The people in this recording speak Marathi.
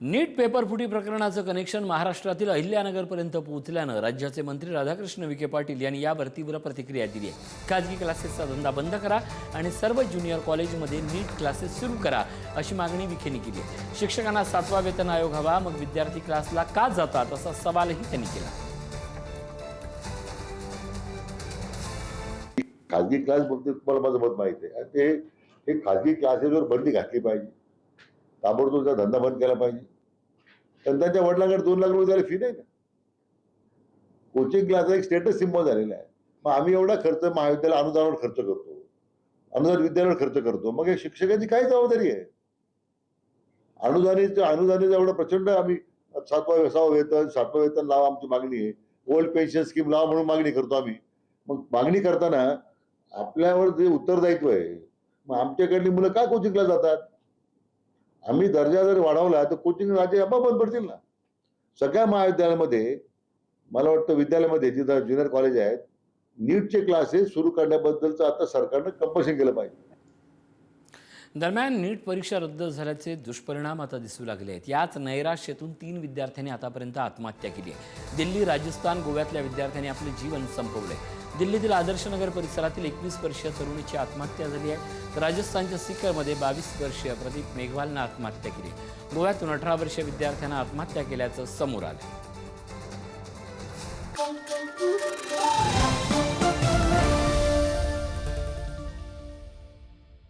नीट पेपरफुटी प्रकरणाचं कनेक्शन महाराष्ट्रातील अहिल्यानगरपर्यंत पोहोचल्यानं राज्याचे मंत्री राधाकृष्ण विखे पाटील यांनी यावर तीव्र प्रतिक्रिया दिली आहे। खाजगी क्लासेसचा धंदा बंद करा आणि सर्व ज्युनियर कॉलेजमध्ये नीट क्लासेस सुरू करा अशी मागणी विखेंनी केली आहे। शिक्षकांना 7वा वेतन आयोग हवा, मग विद्यार्थी क्लासला का जातात असा सवालही त्यांनी केला। खाजगी क्लास बघते तुम्हाला माझं मत माहिती आहे। ते खाजगी क्लासेसवर बंदी घातली पाहिजे, ताबडतोब त्याचा धंदा बंद केला पाहिजे। पण त्यांच्या वडिलांकडे 2 लाख रुपये फी नाही ना। कोचिंग क्लास एक स्टेटस सिम्बॉल झालेला आहे। मग आम्ही एवढा खर्च महाविद्यालय अनुदानावर खर्च करतो, अनुदान विद्यालयावर खर्च करतो, मग या शिक्षकांची काय जबाबदारी आहे? अनुदानित एवढं प्रचंड आम्ही 6वा वेतन 7वा वेतन लावा आमची मागणी आहे। ओल्ड पेन्शन स्कीम लावा म्हणून मागणी करतो आम्ही। मग मागणी करताना आपल्यावर जे उत्तरदायित्व आहे, मग आमच्याकडली मुलं का कोचिंगला जातात? आम्ही दर्जा जर वाढवला तर कोचिंग राज्य आपोआप बंद पडतील ना। सगळ्या महाविद्यालयामध्ये मला वाटतं विद्यालयामध्ये जिथं ज्युनियर कॉलेज आहेत, नीटचे क्लासेस सुरू करण्याबद्दलचं आता सरकारनं कंपल्शन केलं पाहिजे। दरम्यान नीट परीक्षा रद्द झाल्याचे दुष्परिणाम आता दिसू लागले आहेत। याच नैराश्यातून 3 विद्यार्थ्यांनी आतापर्यंत आत्महत्या केली आहे। दिल्ली, राजस्थान, गोव्यातल्या विद्यार्थ्यांनी आपले जीवन संपवले। दिल्लीतील आदर्शनगर परिसरातील 21 वर्षीय तरुणीची आत्महत्या झाली आहे। राजस्थानच्या सीकरमध्ये 22 वर्षीय प्रदीप मेघवालनं आत्महत्या केली। गोव्यातून 18 वर्षीय विद्यार्थ्यांना आत्महत्या केल्याचं समोर आलं।